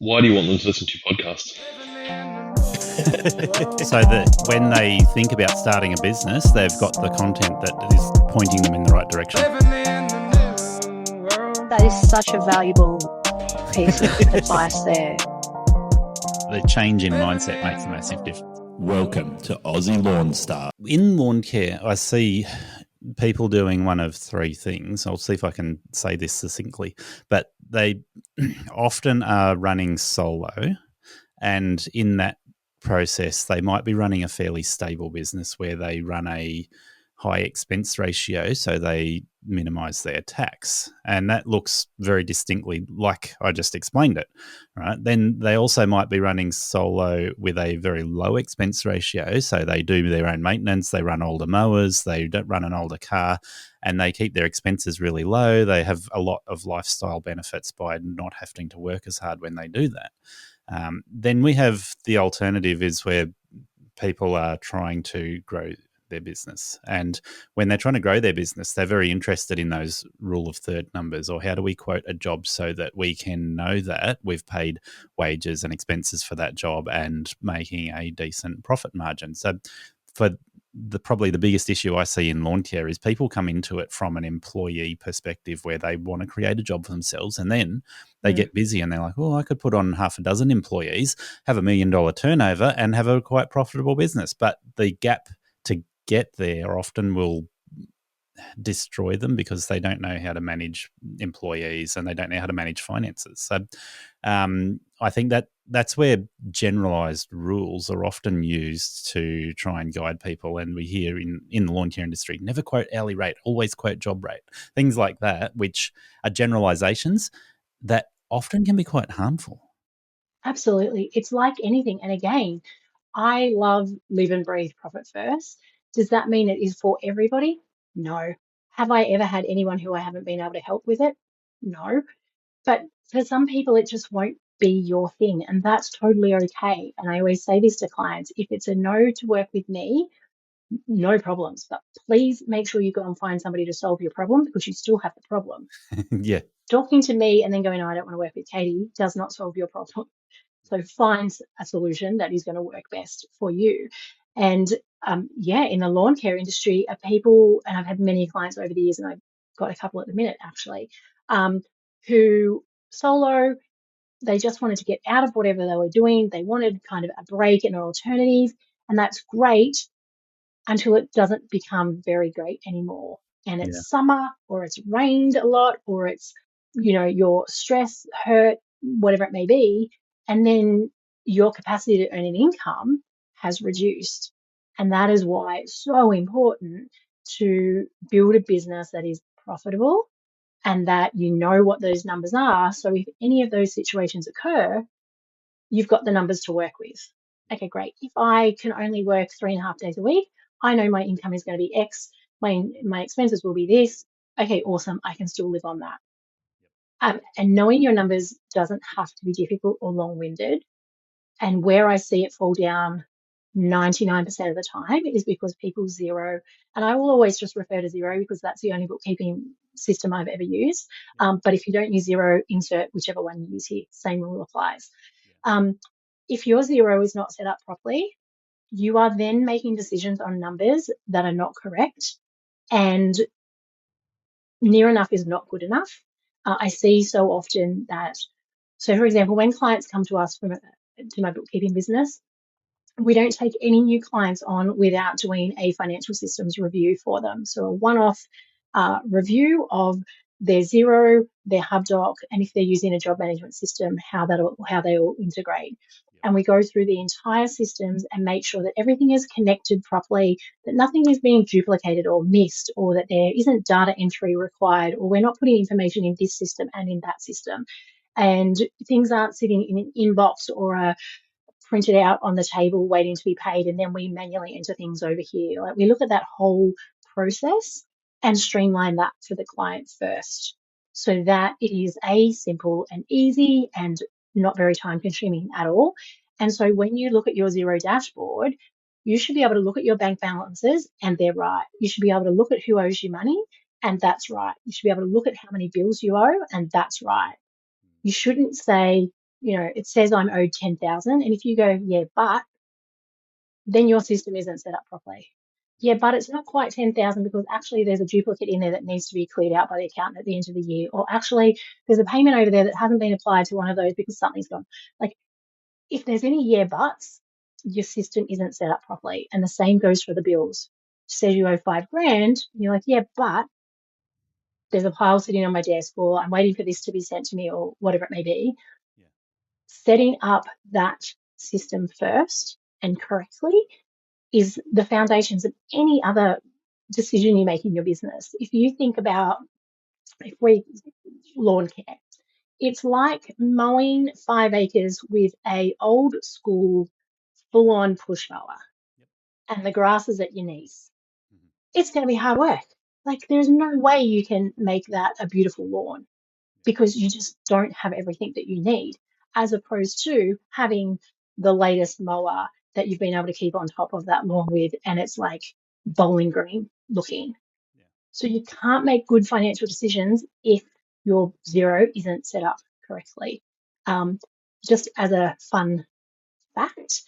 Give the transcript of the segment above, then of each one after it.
Why do you want them to listen to your podcast? So that when they think about starting a business, they've got the content that is pointing them in the right direction. That is such a valuable piece of advice there. The change in mindset makes a massive difference. Welcome to Aussie Lawn Star. In lawn care, I see people doing one of three things. I'll see if I can say this succinctly, but they often are running solo, and in that process, they might be running a fairly stable business where they run a high expense ratio, so they minimize their tax. And that looks very distinctly like I just explained it, right? Then they also might be running solo with a very low expense ratio, so they do their own maintenance, they run older mowers, they don't run an older car, and they keep their expenses really low. They have a lot of lifestyle benefits by not having to work as hard when they do that. Then we have the alternative is where people are trying to grow their business. And when they're trying to grow their business, they're very interested in those rule of third numbers, or how do we quote a job so that we can know that we've paid wages and expenses for that job and making a decent profit margin. So for probably the biggest issue I see in lawn care is people come into it from an employee perspective where they want to create a job for themselves, and then they get busy and they're like, well, I could put on half a dozen employees, have $1 million turnover and have a quite profitable business. But the gap to get there often will destroy them because they don't know how to manage employees and they don't know how to manage finances. So I think that's where generalized rules are often used to try and guide people. And we hear in the lawn care industry, never quote hourly rate, always quote job rate, things like that, which are generalizations that often can be quite harmful. Absolutely. It's like anything. And again, I love live and breathe profit first. Does that mean it is for everybody? No. Have I ever had anyone who I haven't been able to help with it? No. But for some people, it just won't be your thing. And that's totally okay. And I always say this to clients, if it's a no to work with me, no problems. But please make sure you go and find somebody to solve your problem, because you still have the problem. Yeah. Talking to me and then going, no, I don't want to work with Katie, does not solve your problem. So find a solution that is going to work best for you. And in the lawn care industry, people, and I've had many clients over the years, and I've got a couple at the minute actually, who solo, they just wanted to get out of whatever they were doing. They wanted kind of a break and an alternative, and that's great until it doesn't become very great anymore. And it's summer, or it's rained a lot, or it's, your stress, hurt, whatever it may be. And then your capacity to earn an income has reduced. And that is why it's so important to build a business that is profitable and that you know what those numbers are. So if any of those situations occur, you've got the numbers to work with. Okay, great. If I can only work 3.5 days a week, I know my income is going to be X. My expenses will be this. Okay, awesome. I can still live on that. And knowing your numbers doesn't have to be difficult or long-winded. And where I see it fall down 99% of the time is because people zero, and I will always just refer to Xero because that's the only bookkeeping system I've ever used. But if you don't use Xero, insert whichever one you use here. Same rule applies. If your Xero is not set up properly, you are then making decisions on numbers that are not correct, and near enough is not good enough. I see so often that, so for example, when clients come to us to my bookkeeping business, we don't take any new clients on without doing a financial systems review for them. So a one-off review of their Xero, their HubDoc, and if they're using a job management system, how they all integrate. And we go through the entire systems and make sure that everything is connected properly, that nothing is being duplicated or missed, or that there isn't data entry required, or we're not putting information in this system and in that system. And things aren't sitting in an inbox or printed out on the table waiting to be paid, and then we manually enter things over here. Like, we look at that whole process and streamline that for the client first, so that it is simple and easy and not very time consuming at all. And so when you look at your Xero dashboard, you should be able to look at your bank balances and they're right. You should be able to look at who owes you money and that's right. You should be able to look at how many bills you owe and that's right. You shouldn't say it says I'm owed 10,000. And if you go, yeah, but then your system isn't set up properly. Yeah, but it's not quite 10,000 because actually there's a duplicate in there that needs to be cleared out by the accountant at the end of the year. Or actually there's a payment over there that hasn't been applied to one of those because something's gone. Like if there's any yeah buts, your system isn't set up properly. And the same goes for the bills. Says you owe $5,000, you're like, yeah, but there's a pile sitting on my desk, or I'm waiting for this to be sent to me, or whatever it may be. Yeah. Setting up that system first and correctly is the foundations of any other decision you make in your business. If you think about lawn care, it's like mowing 5 acres with a old school full-on push mower. Yep. And the grass is at your knees. Mhm. It's going to be hard work. Like there's no way you can make that a beautiful lawn because you just don't have everything that you need, as opposed to having the latest mower that you've been able to keep on top of that lawn with, and it's like bowling green looking. Yeah. So you can't make good financial decisions if your Xero isn't set up correctly. Just as a fun fact,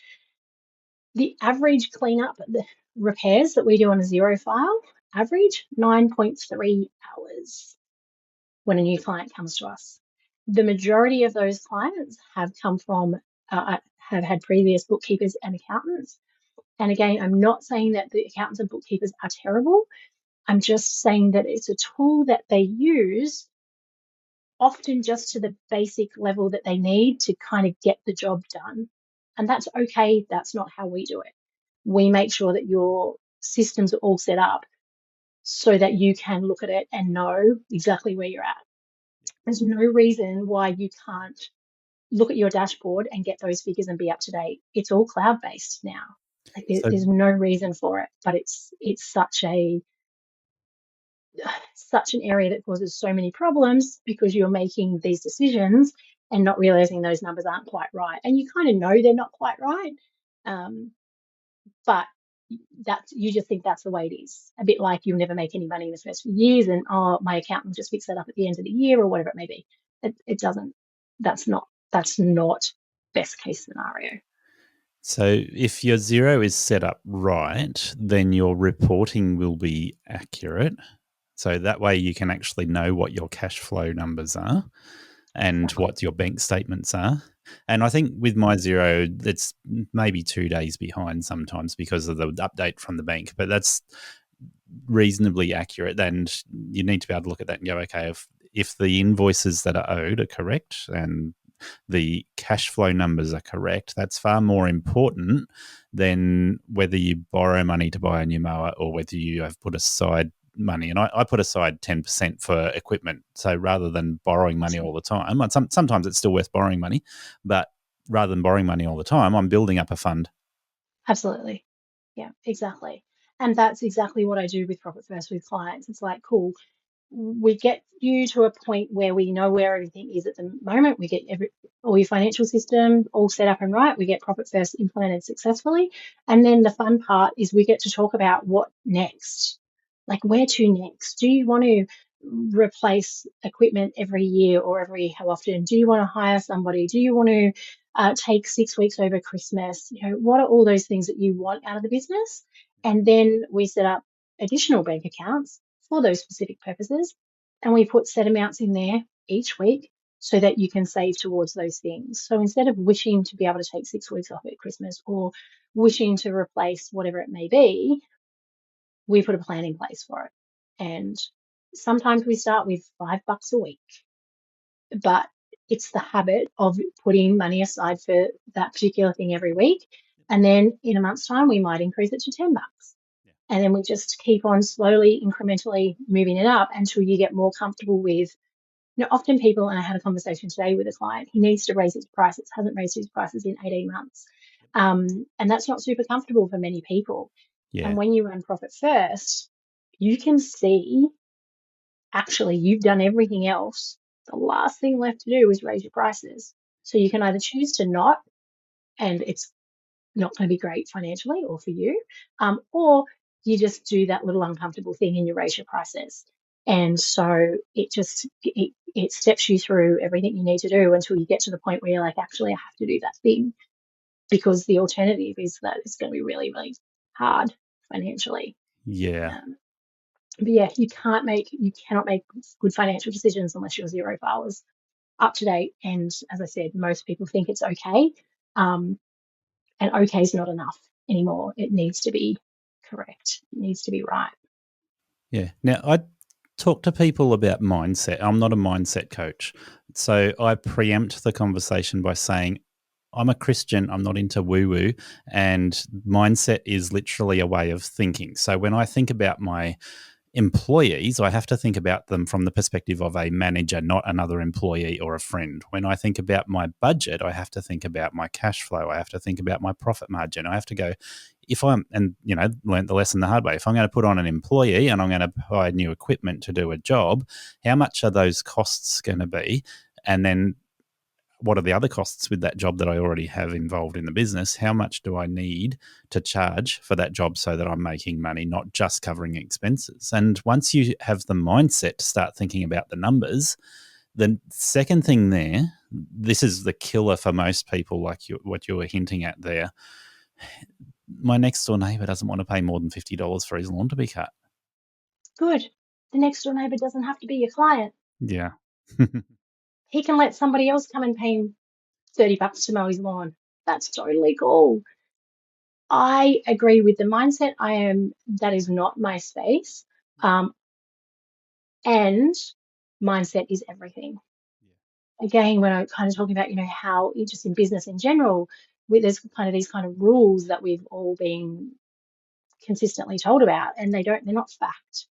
the average cleanup, the repairs that we do on a Xero file, average 9.3 hours when a new client comes to us. The majority of those clients have come from, have had previous bookkeepers and accountants. And again, I'm not saying that the accountants and bookkeepers are terrible. I'm just saying that it's a tool that they use often just to the basic level that they need to kind of get the job done. And that's okay. That's not how we do it. We make sure that your systems are all set up so that you can look at it and know exactly where you're at. There's no reason why you can't look at your dashboard and get those figures and be up to date. It's all cloud based now. Like So there's no reason for it, but it's such an area that causes so many problems because you're making these decisions and not realizing those numbers aren't quite right. And you kind of know they're not quite right, but you just think that's the way it is. A bit like you'll never make any money in the first few years, and my accountant will just fix that up at the end of the year or whatever it may be. It doesn't. That's not best case scenario. So if your Xero is set up right, then your reporting will be accurate. So that way you can actually know what your cash flow numbers are and what your bank statements are. And I think with my Xero, it's maybe 2 days behind sometimes because of the update from the bank, but that's reasonably accurate. And you need to be able to look at that and go, okay, if the invoices that are owed are correct and the cash flow numbers are correct, that's far more important than whether you borrow money to buy a new mower or whether you have put aside money. And I put aside 10% for equipment. So rather than borrowing money all the time, sometimes it's still worth borrowing money, but rather than borrowing money all the time, I'm building up a fund. Absolutely. Yeah, exactly. And that's exactly what I do with Profit First with clients. It's like, cool, we get you to a point where we know where everything is at the moment. We get all your financial system all set up and right. We get Profit First implemented successfully. And then the fun part is we get to talk about what next, like where to next. Do you want to replace equipment every year or every how often? Do you want to hire somebody? Do you want to take 6 weeks over Christmas? What are all those things that you want out of the business? And then we set up additional bank accounts for those specific purposes. And we put set amounts in there each week so that you can save towards those things. So instead of wishing to be able to take 6 weeks off at Christmas or wishing to replace whatever it may be, we put a plan in place for it. And sometimes we start with $5 a week, but it's the habit of putting money aside for that particular thing every week. And then in a month's time, we might increase it to $10. And then we just keep on slowly, incrementally moving it up until you get more comfortable with, often people, and I had a conversation today with a client, he needs to raise his prices, hasn't raised his prices in 18 months. And that's not super comfortable for many people. Yeah. And when you run Profit First, you can see, actually, you've done everything else. The last thing left to do is raise your prices. So you can either choose to not, and it's not going to be great financially or for you, or you just do that little uncomfortable thing and you raise your prices. And so it steps you through everything you need to do until you get to the point where you're like, actually, I have to do that thing, because the alternative is that it's going to be really, really hard financially. Yeah. But yeah, you cannot make good financial decisions unless your xero file is up to date. And as I said, most people think it's okay. And okay is not enough anymore. It needs to be correct. It needs to be right. Yeah. Now, I talk to people about mindset. I'm not a mindset coach. So I preempt the conversation by saying, I'm a Christian, I'm not into woo woo, and mindset is literally a way of thinking. So when I think about my employees, I have to think about them from the perspective of a manager, not another employee or a friend. When I think about my budget, I have to think about my cash flow. I have to think about my profit margin. I have to go, learned the lesson the hard way. If I'm going to put on an employee and I'm going to buy new equipment to do a job, how much are those costs going to be? And then what are the other costs with that job that I already have involved in the business? How much do I need to charge for that job so that I'm making money, not just covering expenses? And once you have the mindset to start thinking about the numbers, the second thing there, this is the killer for most people, like what you were hinting at there. My next door neighbour doesn't want to pay more than $50 for his lawn to be cut. Good. The next door neighbour doesn't have to be your client. Yeah. He can let somebody else come and pay him $30 to mow his lawn. That's totally cool. I agree with the mindset. That is not my space. And mindset is everything. Again, when I'm kind of talking about, how just in business in general, there's kind of these kind of rules that we've all been consistently told about, and they're not fact.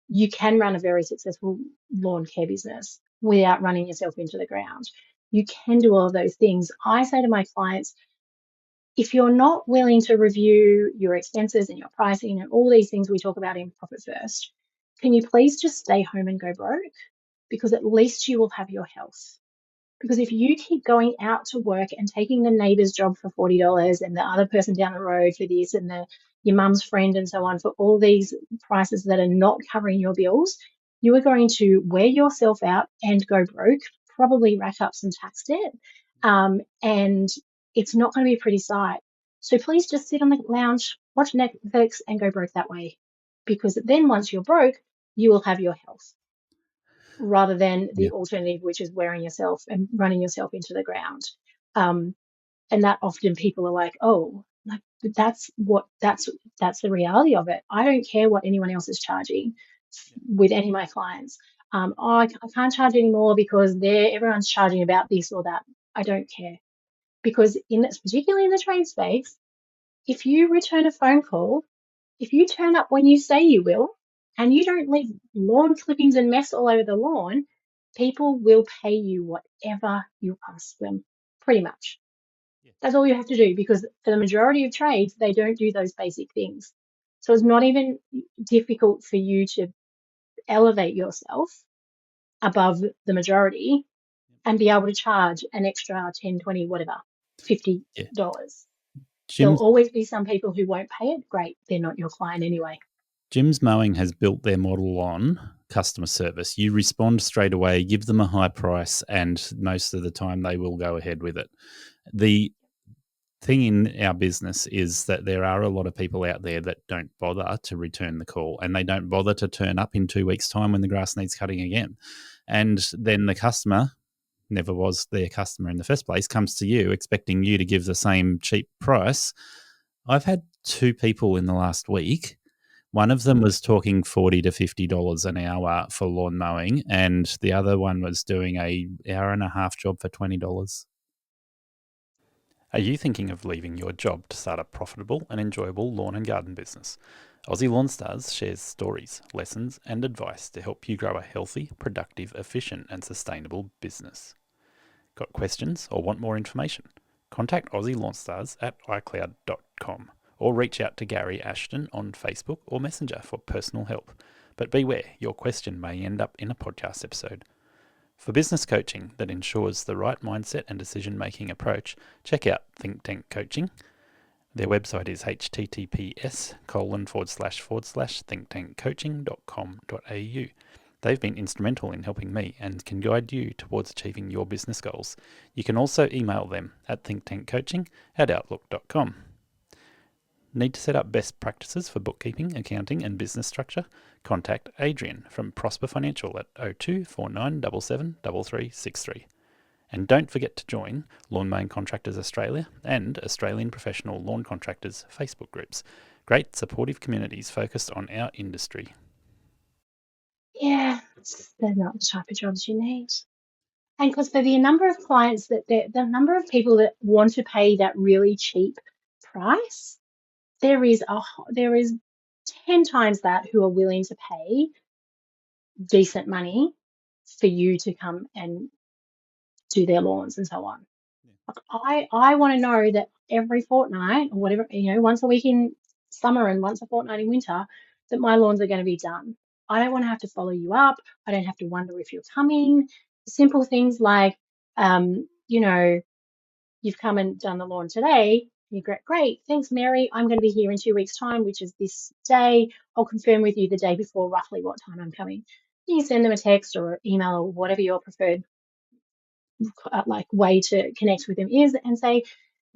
You can run a very successful lawn care business without running yourself into the ground. You can do all of those things. I say to my clients, if you're not willing to review your expenses and your pricing and all these things we talk about in Profit First, can you please just stay home and go broke? Because at least you will have your health. Because if you keep going out to work and taking the neighbour's job for $40 and the other person down the road for this and your mum's friend and so on for all these prices that are not covering your bills, you are going to wear yourself out and go broke, probably rack up some tax debt, and it's not going to be a pretty sight. So please just sit on the lounge, watch Netflix and go broke that way. Because then once you're broke, you will have your health, rather than the alternative, which is wearing yourself and running yourself into the ground. And that often people are like, oh, like that's the reality of it. I don't care what anyone else is charging with any of my clients. I can't charge anymore because everyone's charging about this or that. I don't care, because particularly in the trade space, if you return a phone call, if you turn up when you say you will, and you don't leave lawn clippings and mess all over the lawn, people will pay you whatever you ask them, pretty much. Yeah. That's all you have to do, because for the majority of trades, they don't do those basic things. So it's not even difficult for you to elevate yourself above the majority and be able to charge an extra 10, 20, whatever, $50. Yeah. There'll always be some people who won't pay it. Great, they're not your client anyway. Jim's Mowing has built their model on customer service. You respond straight away, give them a high price, and most of the time they will go ahead with it. The thing in our business is that there are a lot of people out there that don't bother to return the call, and they don't bother to turn up in 2 weeks' time when the grass needs cutting again. And then the customer, never was their customer in the first place, comes to you expecting you to give the same cheap price. I've had 2 people in the last week. One of them was talking $40 to $50 an hour for lawn mowing, and the other one was doing an hour and a half job for $20. Are you thinking of leaving your job to start a profitable and enjoyable lawn and garden business? Aussie Lawn Stars shares stories, lessons, and advice to help you grow a healthy, productive, efficient, and sustainable business. Got questions or want more information? Contact Aussie Lawn Stars at iCloud.com. or reach out to Gary Ashton on Facebook or Messenger for personal help. But beware, your question may end up in a podcast episode. For business coaching that ensures the right mindset and decision-making approach, check out Think Tank Coaching. Their website is https://thinktankcoaching.com.au. They've been instrumental in helping me and can guide you towards achieving your business goals. You can also email them at thinktankcoaching@outlook.com. Need to set up best practices for bookkeeping, accounting, and business structure? Contact Adrian from Prosper Financial at 02 4977 3363. And don't forget to join Lawn Mowing Contractors Australia and Australian Professional Lawn Contractors Facebook groups. Great supportive communities focused on our industry. Yeah, they're not the type of jobs you need. And because for the number of clients the number of people that want to pay that really cheap price, there is 10 times that who are willing to pay decent money for you to come and do their lawns and so on. I want to know that every fortnight or whatever, once a week in summer and once a fortnight in winter, that my lawns are going to be done. I don't want to have to follow you up. I don't have to wonder if you're coming. Simple things like, you've come and done the lawn today. You great. Thanks, Mary. I'm going to be here in 2 weeks' time, which is this day. I'll confirm with you the day before roughly what time I'm coming. You send them a text or email or whatever your preferred way to connect with them is, and say,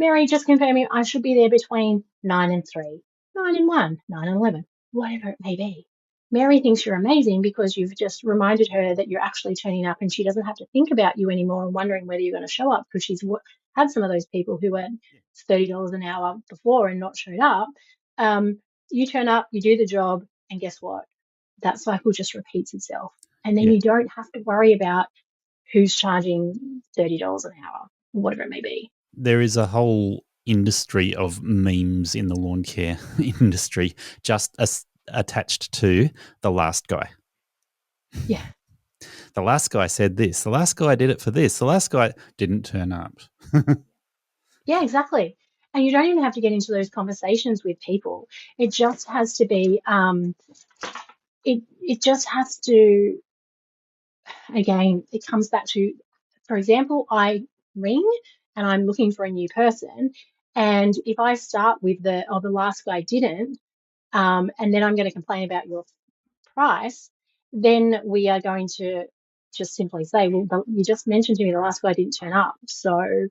Mary, just confirming I should be there between 9 and 3, 9 and 1, 9 and 11, whatever it may be. Mary thinks you're amazing because you've just reminded her that you're actually turning up, and she doesn't have to think about you anymore and wondering whether you're going to show up, because she's had some of those people who were $30 an hour before and not showed up. You turn up, you do the job, and guess what? That cycle just repeats itself. And then you don't have to worry about who's charging $30 an hour, whatever it may be. There is a whole industry of memes in the lawn care industry just attached to the last guy. Yeah. The last guy said this. The last guy did it for this. The last guy didn't turn up. Yeah, exactly. And you don't even have to get into those conversations with people. It just has to be, it just has to, again, it comes back to, for example, I ring and I'm looking for a new person. And if I start with the last guy didn't, and then I'm going to complain about your price, then we are going to just simply say, well, you just mentioned to me the last guy didn't turn up. So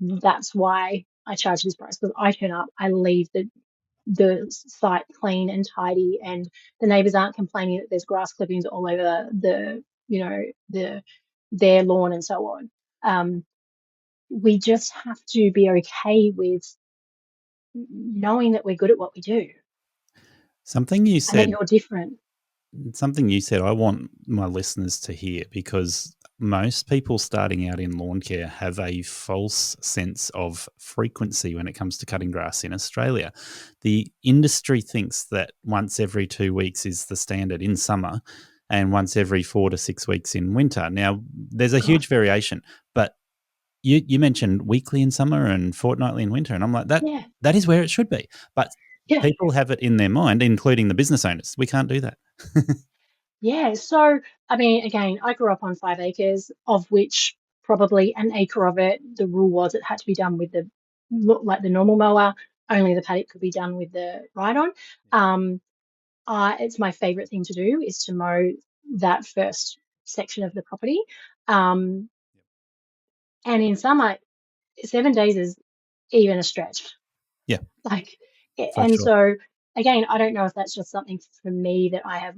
that's why I charge this price, because I turn up, I leave the site clean and tidy, and the neighbours aren't complaining that there's grass clippings all over their lawn and so on. We just have to be okay with knowing that we're good at what we do. Something you said, and that you're different. Something you said, I want my listeners to hear, because most people starting out in lawn care have a false sense of frequency when it comes to cutting grass in Australia. The industry thinks that once every 2 weeks is the standard in summer and once every 4 to 6 weeks in winter. Now, there's a huge variation, but you mentioned weekly in summer and fortnightly in winter, and I'm like, that is where it should be. But people have it in their mind, including the business owners. We can't do that. Yeah. So, I mean, again, I grew up on 5 acres, of which probably an acre of it, the rule was it had to be done with the normal mower. Only the paddock could be done with the ride-on. It's my favorite thing to do is to mow that first section of the property. And in summer, 7 days is even a stretch. Yeah. So again, I don't know if that's just something for me that I have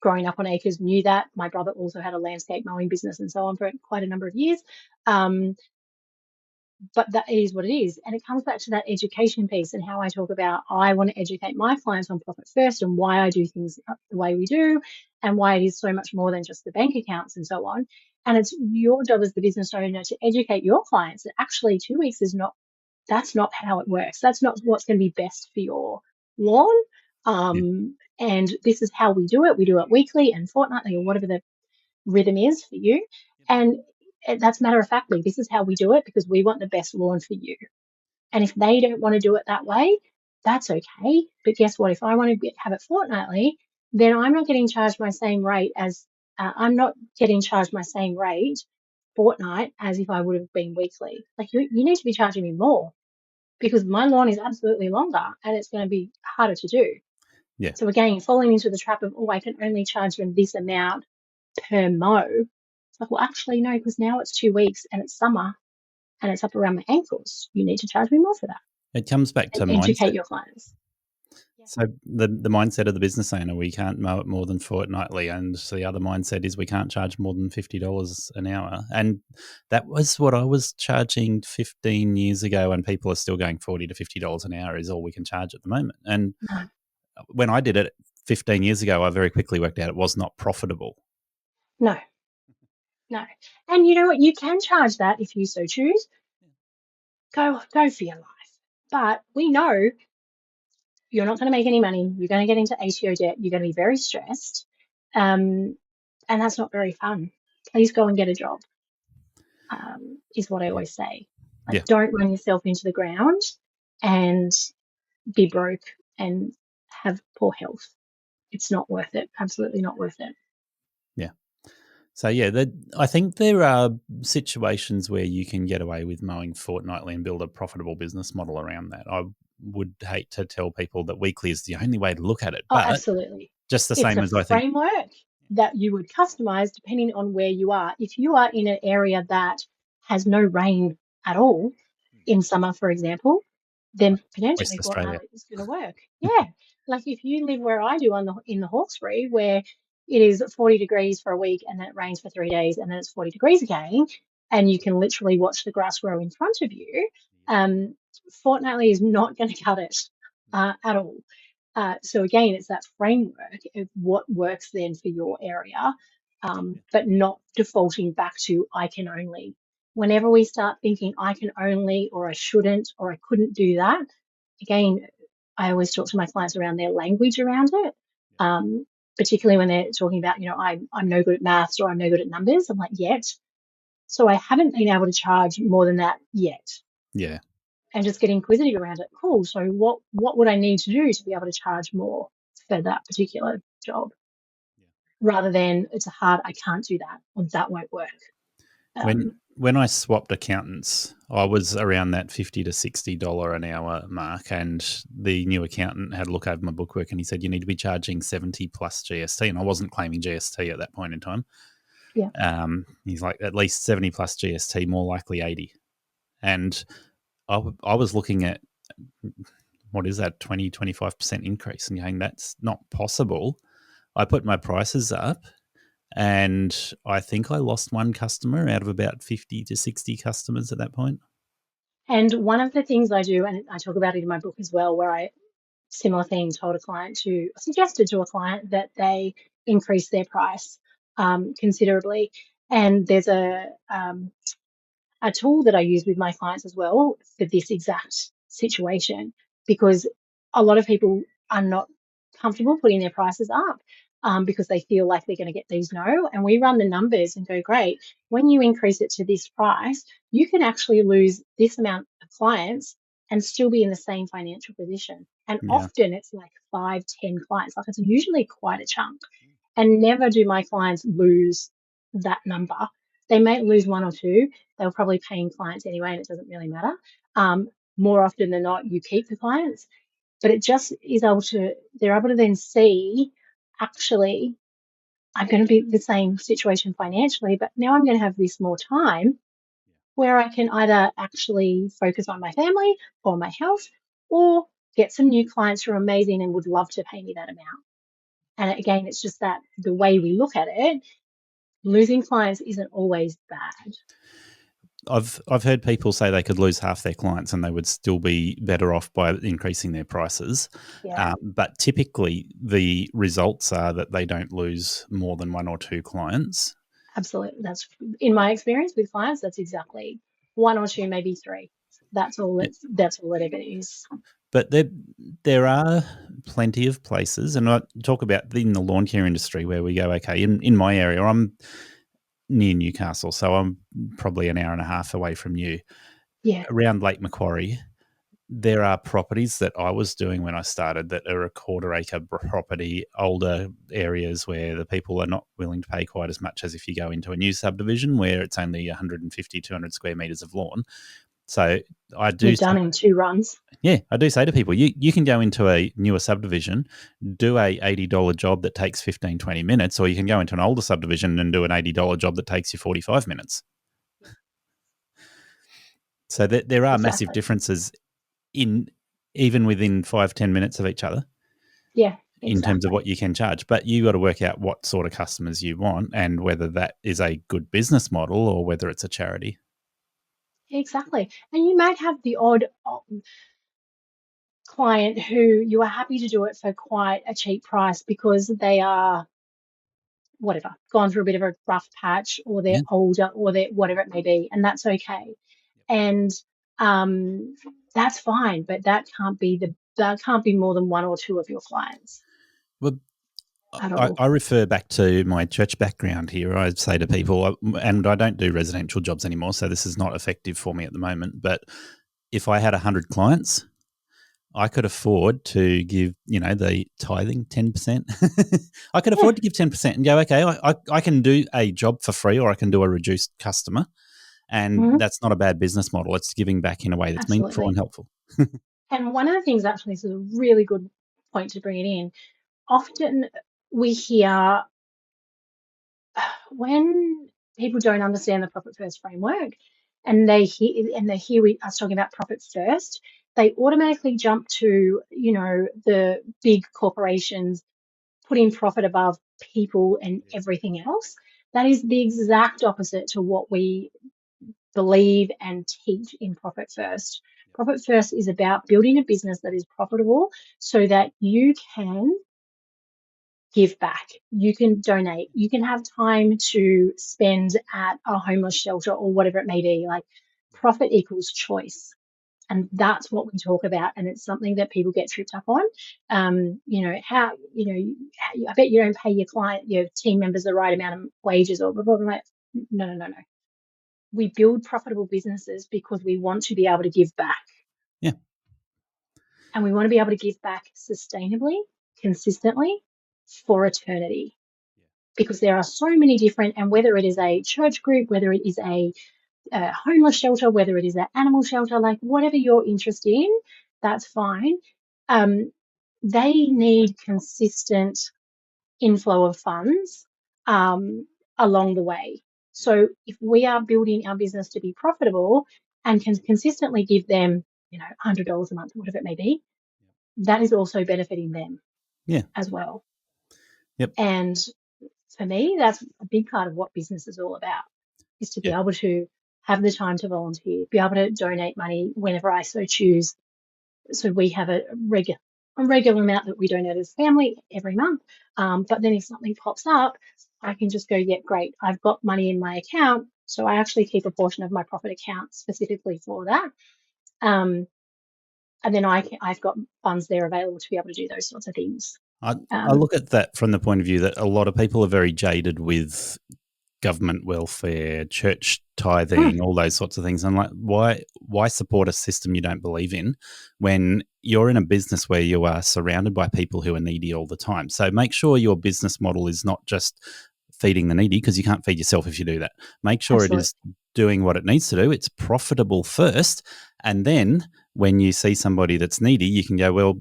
growing up on acres knew that. My brother also had a landscape mowing business and so on for quite a number of years. But that is what it is. And it comes back to that education piece and how I talk about I want to educate my clients on profit first and why I do things the way we do and why it is so much more than just the bank accounts and so on. And it's your job as the business owner to educate your clients that actually 2 weeks that's not how it works. That's not what's going to be best for your lawn. And this is how we do it. We do it weekly and fortnightly or whatever the rhythm is for you. And that's matter of factly. This is how we do it because we want the best lawn for you. And if they don't want to do it that way, that's okay. But guess what? If I want to have it fortnightly, then I'm not getting charged my same rate fortnight as if I would have been weekly. You need to be charging me more because my lawn is absolutely longer and it's going to be harder to do. Yeah. So again, falling into the trap of, I can only charge them this amount per mow. It's like, well, actually, no, because now it's 2 weeks and it's summer and it's up around my ankles. You need to charge me more for that. It comes back to And educate mindset. your clients. So the mindset of the business owner, we can't mow it more than fortnightly, and the other mindset is we can't charge more than $50 an hour. And that was what I was charging 15 years ago, and people are still going $40 to $50 an hour is all we can charge at the moment. And No. when I did it 15 years ago, I very quickly worked out it was not profitable. No. And you know what? You can charge that if you so choose. Go for your life. But we know you're not going to make any money. You're going to get into ATO debt. You're going to be very stressed. And that's not very fun. Please go and get a job, is what I always say. Like, Yeah. don't run yourself into the ground and be broke and have poor health. It's not worth it. Absolutely not worth it. So, I think there are situations where you can get away with mowing fortnightly and build a profitable business model around that. I would hate to tell people that weekly is the only way to look at it, Oh, but absolutely. just the It's same a as I think. framework that you would customize depending on where you are. If you are in an area that has no rain at all in summer, for example, then potentially West Australia. fortnightly is going to work. Yeah. Like if you live where I do in the Hawkesbury, where it is 40 degrees for a week and then it rains for 3 days and then it's 40 degrees again, and you can literally watch the grass grow in front of you, fortnightly is not going to cut it at all. So again, it's that framework of what works then for your area, but not defaulting back to I can only. Whenever we start thinking I can only, or I shouldn't, or I couldn't do that, again, I always talk to my clients around their language around it, particularly when they're talking about, I'm no good at maths or I'm no good at numbers. I'm like, yet. So I haven't been able to charge more than that yet. Yeah. And just get inquisitive around it. Cool. So what would I need to do to be able to charge more for that particular job? Rather than it's hard, I can't do that, or that won't work. When I swapped accountants, I was around that $50 to $60 an hour mark, and the new accountant had a look over my bookwork and he said, you need to be charging 70 plus GST. And I wasn't claiming GST at that point in time. Yeah. He's like, at least 70 plus GST, more likely 80. And I was looking at, what is that, 20, 25% increase, and going, that's not possible. I put my prices up, and I think I lost one customer out of about 50 to 60 customers at that point. And one of the things I do, and I talk about it in my book as well, where I similar thing suggested to a client that they increase their price considerably. And there's a tool that I use with my clients as well for this exact situation, because a lot of people are not comfortable putting their prices up because they feel like they're going to get these no. And we run the numbers and go, great, when you increase it to this price, you can actually lose this amount of clients and still be in the same financial position. And often it's like 5, 10 clients. Like, it's usually quite a chunk. And never do my clients lose that number. They may lose 1 or 2. They're probably paying clients anyway, and it doesn't really matter. More often than not, you keep the clients. But it just is they're able to then see, actually, I'm going to be the same situation financially, but now I'm going to have this more time where I can either actually focus on my family or my health, or get some new clients who are amazing and would love to pay me that amount. And again, it's just that the way we look at it, losing clients isn't always bad. I've heard people say they could lose half their clients and they would still be better off by increasing their prices. Yeah. But typically the results are that they don't lose more than 1 or 2 clients. Absolutely. That's, in my experience with clients, that's exactly 1 or 2, maybe 3. That's all it ever is. But there are plenty of places, and I talk about in the lawn care industry where we go, okay, in my area, I'm near Newcastle, so I'm probably an hour and a half away from you. Yeah. Around Lake Macquarie, there are properties that I was doing when I started that are a quarter-acre property, older areas where the people are not willing to pay quite as much as if you go into a new subdivision where it's only 150, 200 square metres of lawn. So I do You're done in 2 runs. I do say to people, you can go into a newer subdivision, do a $80 job that takes 15, 20 minutes, or you can go into an older subdivision and do an $80 job that takes you 45 minutes. So there are massive Exactly. differences even within 5-10 minutes of each other. Yeah, in terms of what you can charge. But you got to work out what sort of customers you want and whether that is a good business model or whether it's a charity. Exactly. And you might have the odd client who you are happy to do it for quite a cheap price because they are whatever, gone through a bit of a rough patch, or they're Yeah. older, or they're whatever it may be, and that's okay. And that's fine, but that can't be more than 1 or 2 of your clients. Well, at all. I refer back to my church background here. I say to people, and I don't do residential jobs anymore, so this is not effective for me at the moment, but if I had 100 clients, I could afford to give, the tithing 10%. I could afford to give 10% and go, okay, I can do a job for free, or I can do a reduced customer. And that's not a bad business model. It's giving back in a way that's meaningful and helpful. And one of the things, actually, this is a really good point to bring it in. Often we hear when people don't understand the Profit First framework, and they hear us talking about profit first, they automatically jump to, the big corporations putting profit above people and everything else. That is the exact opposite to what we believe and teach in Profit First. Profit First is about building a business that is profitable so that you can give back, you can donate, you can have time to spend at a homeless shelter or whatever it may be. Like, profit equals choice. And that's what we talk about. And it's something that people get tripped up on. I bet you don't pay your team members the right amount of wages or blah, blah, blah. No. We build profitable businesses because we want to be able to give back. Yeah. And we want to be able to give back sustainably, consistently, for eternity. Because there are so many different, and whether it is a church group, whether it is a homeless shelter, whether it is an animal shelter, like whatever you're interested in, that's fine. They need consistent inflow of funds along the way. So if we are building our business to be profitable and can consistently give them, $100 a month, whatever it may be, that is also benefiting them as well. Yep. And for me, that's a big part of what business is all about, is to be able to have the time to volunteer, be able to donate money whenever I so choose. So we have a regular amount that we donate as a family every month. But then if something pops up, I can just go, yeah, great, I've got money in my account. So I actually keep a portion of my profit account specifically for that. And then I've got funds there available to be able to do those sorts of things. I look at that from the point of view that a lot of people are very jaded with government welfare, church tithing, all those sorts of things. I'm like, why support a system you don't believe in when you're in a business where you are surrounded by people who are needy all the time? So make sure your business model is not just feeding the needy, because you can't feed yourself if you do that. Make sure it is doing what it needs to do. It's profitable first, and then when you see somebody that's needy, you can go, well,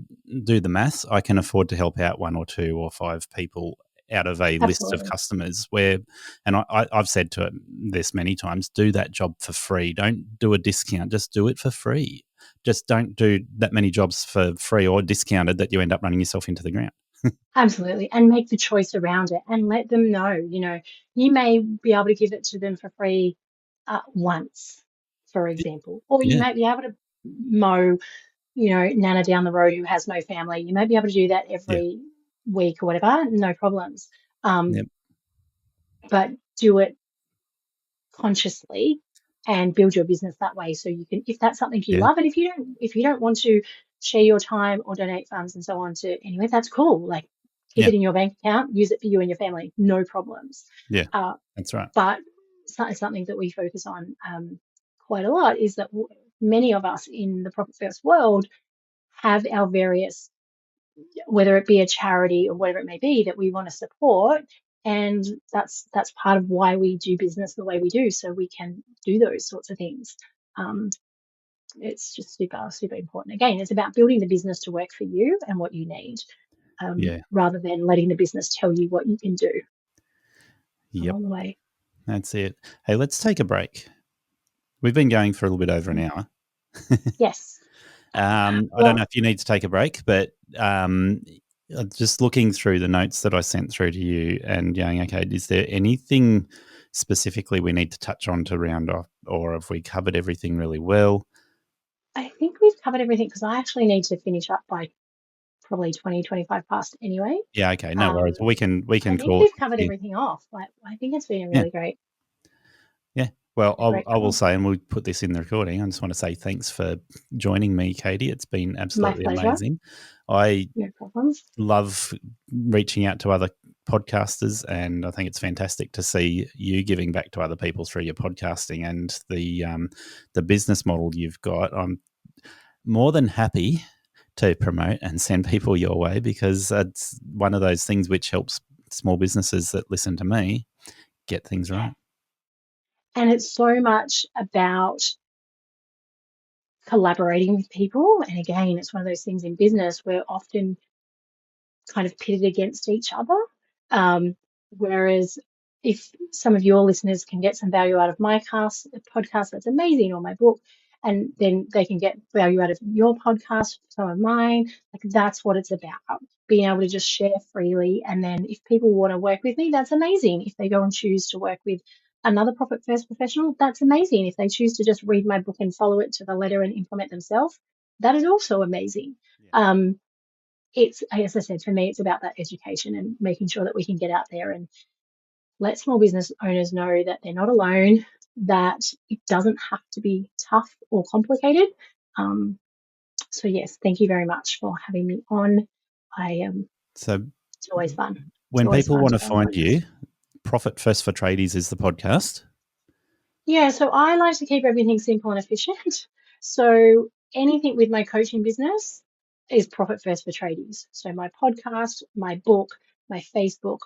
do the maths. I can afford to help out 1 or 2 or 5 people out of a list of customers and I've said to this many times, do that job for free. Don't do a discount. Just do it for free. Just don't do that many jobs for free or discounted that you end up running yourself into the ground. Absolutely. And make the choice around it and let them know, you may be able to give it to them for free once, for example, or you might be able to mow, Nana down the road who has no family. You may be able to do that every week or whatever, no problems. But do it consciously and build your business that way. So you can, if that's something you love, and if you don't want to share your time or donate funds and so on to anywhere, that's cool. Like, keep it in your bank account, use it for you and your family, no problems. Yeah, that's right. But something that we focus on quite a lot is that many of us in the Profit First world have our various, whether it be a charity or whatever it may be, that we want to support. And that's part of why we do business the way we do, so we can do those sorts of things. It's just super, super important. Again, it's about building the business to work for you and what you need, rather than letting the business tell you what you can do along the way. That's it. Hey, let's take a break. We've been going for a little bit over an hour. Yes. I don't know if you need to take a break, but just looking through the notes that I sent through to you and going, okay, is there anything specifically we need to touch on to round off, or have we covered everything really well? I think we've covered everything because I actually need to finish up by probably 20, 25 past anyway. Yeah, okay, no worries. We can I think call we've it covered here. everything off. I think it's been a really great. Yeah. Well, great I will call. say, and we'll put this in the recording, I just want to say thanks for joining me, Katie. It's been absolutely pleasure. amazing. No problems. Love reaching out to other podcasters, and I think it's fantastic to see you giving back to other people through your podcasting and the business model you've got. I'm more than happy to promote and send people your way, because it's one of those things which helps small businesses that listen to me get things right. And it's so much about collaborating with people. And again, it's one of those things in business we're often kind of pitted against each other. Whereas if some of your listeners can get some value out of my podcast, that's amazing, or my book, and then they can get value out of your podcast, some of mine. Like, that's what it's about, being able to just share freely. And then if people want to work with me, that's amazing. If they go and choose to work with another Profit First professional, that's amazing. If they choose to just read my book and follow it to the letter and implement themselves, that is also amazing. Yeah. It's, as I said, for me, it's about that education and making sure that we can get out there and let small business owners know that they're not alone, that it doesn't have to be tough or complicated. So yes, thank you very much for having me on. It's always fun. When people want to find you, Profit First for Tradies is the podcast. Yeah, so I like to keep everything simple and efficient. So anything with my coaching business is Profit First for Tradies. So my podcast, my book, my Facebook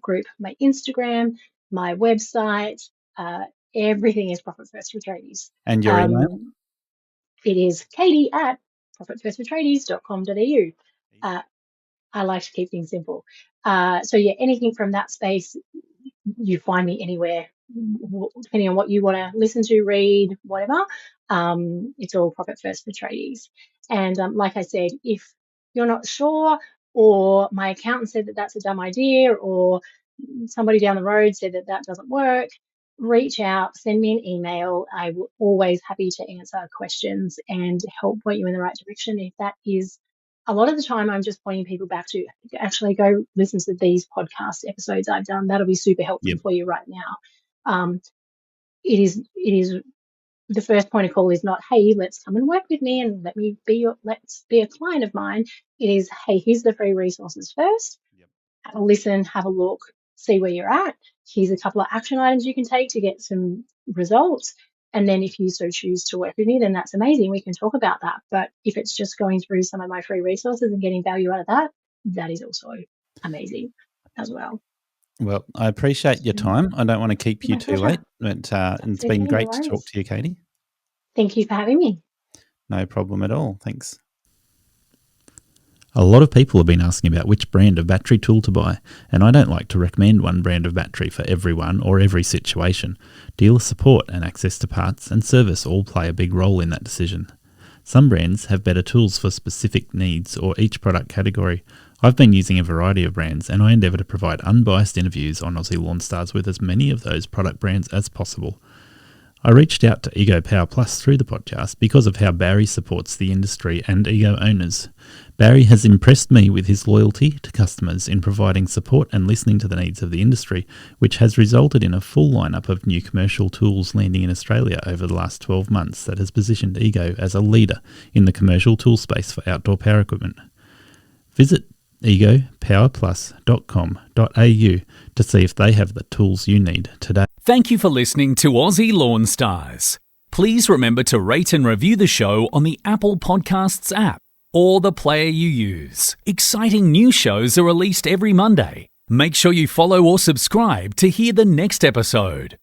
group, my Instagram, my website, everything is Profit First for Tradies. And your email? It is katie@profitfirstfortradies.com.au. I like to keep things simple. So yeah, anything from that space, you find me anywhere, depending on what you want to listen to, read, whatever. It's all Profit First for Tradies. And like I said, if you're not sure, or my accountant said that that's a dumb idea, or somebody down the road said that that doesn't work, reach out, send me an email. I'm always happy to answer questions and help point you in the right direction. If that is, a lot of the time I'm just pointing people back to actually go listen to these podcast episodes I've done. That'll be super helpful for you right now. It is the first point of call is not, hey, let's come and work with me and let's be a client of mine. It is, hey, here's the free resources first. Have a listen, have a look, see where you're at. Here's a couple of action items you can take to get some results. And then if you so choose to work with me, then that's amazing. We can talk about that. But if it's just going through some of my free resources and getting value out of that, that is also amazing as well. Well, I appreciate your time. I don't want to keep you too late, but it's been great to talk to you, Katie. Thank you for having me. No problem at all. Thanks. A lot of people have been asking about which brand of battery tool to buy, and I don't like to recommend one brand of battery for everyone or every situation. Dealer support and access to parts and service all play a big role in that decision. Some brands have better tools for specific needs or each product category. I've been using a variety of brands, and I endeavour to provide unbiased interviews on Aussie Lawn Stars with as many of those product brands as possible. I reached out to Ego Power Plus through the podcast because of how Barry supports the industry and Ego owners. Barry has impressed me with his loyalty to customers in providing support and listening to the needs of the industry, which has resulted in a full lineup of new commercial tools landing in Australia over the last 12 months that has positioned Ego as a leader in the commercial tool space for outdoor power equipment. Visit egopowerplus.com.au to see if they have the tools you need today. Thank you for listening to Aussie Lawn Stars. Please remember to rate and review the show on the Apple Podcasts app or the player you use. Exciting new shows are released every Monday. Make sure you follow or subscribe to hear the next episode.